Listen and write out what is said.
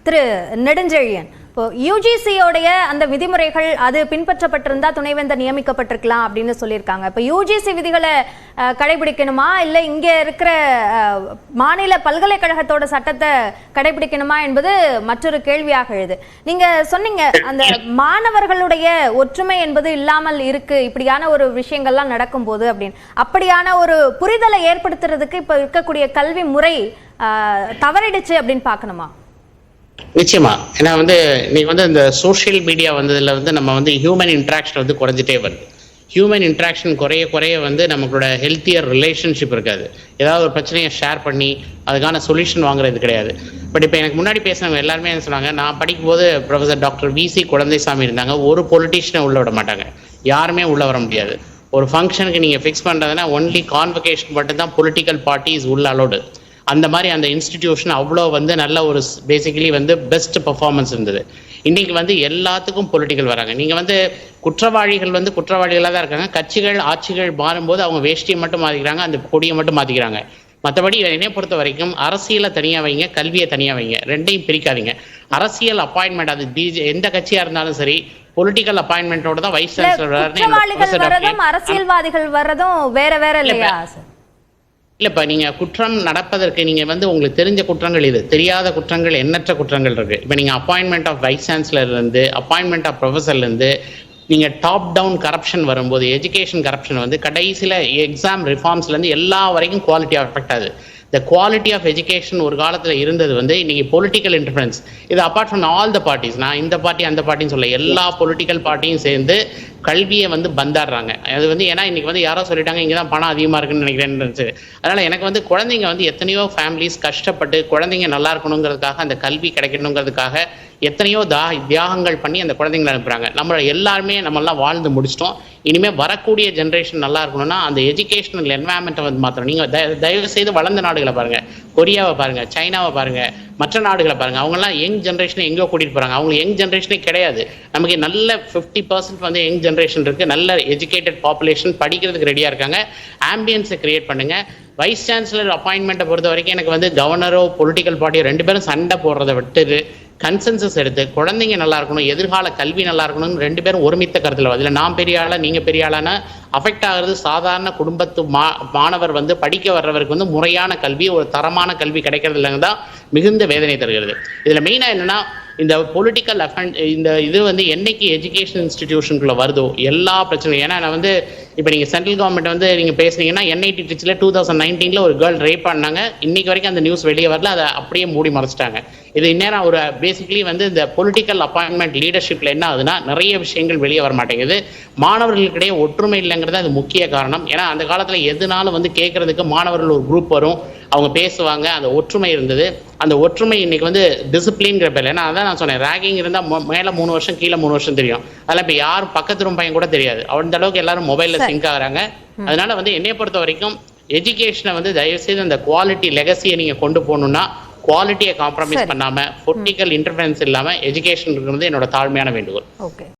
திரு நெடுஞ்செழியன், இப்போ யூஜிசியோடைய அந்த விதிமுறைகள் அது பின்பற்றப்பட்டிருந்தா துணைவேந்தர் நியமிக்கப்பட்டிருக்கலாம் அப்படின்னு சொல்லியிருக்காங்க. இப்போ யூஜிசி விதிகளை கடைபிடிக்கணுமா இல்லை இங்கே இருக்கிற மாநில பல்கலைக்கழகத்தோட சட்டத்தை கடைபிடிக்கணுமா என்பது மற்றொரு கேள்வியாக எழுது. நீங்க சொன்னீங்க அந்த மாணவர்களுடைய ஒற்றுமை என்பது இல்லாமல் இருக்கு இப்படியான ஒரு விஷயங்கள்லாம் நடக்கும்போது அப்படின்னு. அப்படியான ஒரு புரிதலை ஏற்படுத்துறதுக்கு இப்ப இருக்கக்கூடிய கல்வி முறை தவறிடுச்சு அப்படின்னு பார்க்கணுமா? நிச்சயமா. ஏன்னா நீங்க இந்த சோஷியல் மீடியா வந்ததுல நம்ம ஹியூமன் இன்ட்ராக்ஷன் குறைஞ்சிட்டே வருது. ஹியூமன் இன்ட்ராக்ஷன் குறைய குறைய நமளோட ஹெல்த்தியர் ரிலேஷன்ஷிப் இருக்காது. ஏதாவது ஒரு பிரச்சனையை ஷேர் பண்ணி அதுக்கான சொல்யூஷன் வாங்குறது கிடையாது. பட் இப்போ எனக்கு முன்னாடி பேசினவங்க எல்லாருமே என்ன சொன்னாங்க, நான் படிக்கும்போது ப்ரொஃபஸர் டாக்டர் விசி குழந்தைசாமி இருந்தாங்க. ஒரு பொலிட்டீஷியனை உள்ள விட மாட்டாங்க, யாருமே உள்ள வர முடியாது. ஒரு ஃபங்க்ஷனுக்கு நீங்கள் ஃபிக்ஸ் பண்ணுறதுனா ஒன்லி கான்வகேஷன் மட்டும்தான் பொலிட்டிக்கல் பார்ட்டிஸ் உள்ள அலோடு. அந்த மாதிரி அந்த இன்ஸ்டிடியூஷன் அவ்வளோ நல்ல ஒரு பேசிக்கலி பெஸ்ட் பர்ஃபார்மன்ஸ் இருந்தது. இன்னைக்கு எல்லாத்துக்கும் பொலிட்டிக்கல் வராங்க. நீங்கள் குற்றவாளிகள் குற்றவாளிகளாக தான் இருக்காங்க. கட்சிகள் ஆட்சிகள் மாறும்போது அவங்க வேஷ்டியை மட்டும் மாற்றிக்கிறாங்க, அந்த கொடியை மட்டும் மாற்றிக்கிறாங்க. மற்றபடி என்னை பொறுத்த வரைக்கும் அரசியலை தனியாக வைங்க, கல்வியை தனியாக வைங்க, ரெண்டையும் பிரிக்காதீங்க. அரசியல் அப்பாயின்மெண்ட் அது எந்த கட்சியாக இருந்தாலும் சரி, பொலிட்டிக்கல் அப்பாயின்மெண்டோட தான் வைஸ் சான்சலர். அரசியல்வாதிகள் வர்றதும் வேற வேற இல்லையா? இல்லைப்பா, நீங்கள் குற்றம் நடப்பதற்கு நீங்கள் உங்களுக்கு தெரிஞ்ச குற்றங்கள் இது, தெரியாத குற்றங்கள் எண்ணற்ற குற்றங்கள் இருக்குது. இப்போ நீங்கள் அப்பாயின்மெண்ட் ஆஃப் வைஸ் சான்சலர்லேருந்து அப்பாயின்மெண்ட் ஆஃப் ப்ரொஃபஸர்லேருந்து நீங்கள் டாப் டவுன் கரப்ஷன் வரும்போது, எஜுகேஷன் கரப்ஷன் கடைசியில் எக்ஸாம் ரிஃபார்ம்ஸ்லேருந்து எல்லா வரைக்கும் குவாலிட்டி அஃபெக்ட் ஆகுது. த குவாலிட்டி ஆஃப் எஜுகேஷன் ஒரு காலத்தில் இருந்தது இன்னைக்கு பொலிட்டிக்கல் இன்டர்ஃபரன்ஸ். இது apart from all the parties, நான் இந்த பார்ட்டி அந்த பார்ட்டின்னு சொல்ல, எல்லா பொலிட்டிக்கல் பார்ட்டியும் சேர்ந்து கல்வியை பந்தாடுறாங்க. அது ஏன்னா இன்னைக்கு யாரோ சொல்லிட்டாங்க இங்கே தான் பணம் அதிகமாக இருக்குன்னு நினைக்கிறேன்னு. அதனால் எனக்கு குழந்தைங்க எத்தனையோ ஃபேமிலிஸ் கஷ்டப்பட்டு குழந்தைங்க நல்லா இருக்கணுங்கிறதுக்காக, அந்த கல்வி கிடைக்கணுங்கிறதுக்காக எத்தனையோ தியாகங்கள் பண்ணி அந்த குழந்தைங்களை அனுப்புகிறாங்க. நம்மளாம் வாழ்ந்து முடிச்சிட்டோம். இனிமேல் வரக்கூடிய ஜென்ரேஷன் நல்லா இருக்கணும்னா அந்த எஜுகேஷனல் என்வாயன்மெண்ட்டை மாற்றணும். நீங்கள் தயவு செய்து வளர்ந்த நாடுகளை பாருங்கள், கொரியாவை பாருங்கள், சைனாவை பாருங்கள், மற்ற நாடுகளை பாருங்கள். அவங்கெல்லாம் யங் ஜென்ரேஷனை எங்கேயோ கூட்டிகிட்டு போகிறாங்க. அவங்க யங் ஜென்ரேஷனே கிடையாது. நமக்கு நல்ல 50% யங் ஜென்ரேஷன் இருக்குது, நல்ல எஜுகேட்டட் பாப்புலேஷன், படிக்கிறதுக்கு ரெடியாக இருக்காங்க. ஆம்பியன்ஸை கிரியேட் பண்ணுங்கள். வைஸ் சான்சலர் அப்பாயின்மெண்ட்டை பொறுத்த வரைக்கும் எனக்கு கவர்னரோ பொலிட்டிக்கல் பார்ட்டியோ ரெண்டு பேரும் சண்டை போடுறதை விட்டு கன்சென்சஸ் எடுத்து குழந்தைங்க நல்லா இருக்கணும், எதிர்கால கல்வி நல்லா இருக்கணும்னு ரெண்டு பேரும் ஒருமித்த கருத்தில் அதில் நான் பெரிய ஆளா நீங்கள் பெரிய ஆளான அஃபெக்ட் ஆகிறது சாதாரண குடும்பத்து மாணவர் படிக்க வர்றவருக்கு முறையான கல்வி, ஒரு தரமான கல்வி கிடைக்கிறது இல்லைங்க தான் மிகுந்த வேதனை தருகிறது. இதில் மெயினாக என்னென்னா இந்த பொலிட்டிக்கல் இந்த இது என்னைக்கு எஜுகேஷன் இன்ஸ்டிடியூஷனுக்குள்ளே வருதோ எல்லா பிரச்சனையும். ஏன்னா நான் இப்போ நீங்கள் சென்ட்ரல் கவர்மெண்ட் நீங்கள் பேசுனீங்கன்னா என்ஐடி ட்ரிச்சில் 2019 ஒரு கேர்ள் ரேப் பண்ணாங்க. இன்னைக்கு வரைக்கும் அந்த நியூஸ் வெளியே வரல, அதை அப்படியே மூடி மறைச்சிட்டாங்க. இது இந்நேரம் ஒரு பேசிக்கலி இந்த பொலிட்டிக்கல் அப்பாயின்மெண்ட் லீடர்ஷிப்பில் என்ன ஆகுதுன்னா நிறைய விஷயங்கள் வெளியே வர மாட்டேங்குது. மாணவர்களுக்கிடையே ஒற்றுமை இல்லைங்கிறது அது முக்கிய காரணம். ஏன்னா அந்த காலத்தில் எதுனாலும் கேட்கறதுக்கு மாணவர்கள் ஒரு குரூப் வரும், அவங்க பேசுவாங்க, அந்த ஒற்றுமை இருந்தது. அந்த ஒற்றுமை இன்னைக்கு டிசிப்ளின்ங்கிற பேர். ஏன்னா அதான் நான் சொன்னேன், ரேகிங் இருந்தால் மேலே 3 வருஷம் கீழே 3 வருஷம் தெரியும். அதெல்லாம் இப்போ யாரும் பக்கத்து ரூம் பையன் கூட தெரியாது. அந்த அளவுக்கு எல்லாரும் மொபைலில் சிங்க் ஆகுறாங்க. அதனால என்னைய பொறுத்த வரைக்கும் எஜுகேஷனை தயவு செய்து அந்த குவாலிட்டி லெகசியை நீங்கள் கொண்டு போகணும்னா குவாலிட்டியை காம்ப்ரமைஸ் பண்ணாமல் பொலிட்டிக்கல் இன்டர்ஃபரன்ஸ் இல்லாமல் எஜுகேஷன் இருக்கிறது என்னோட தாழ்மையான வேண்டுகோள்.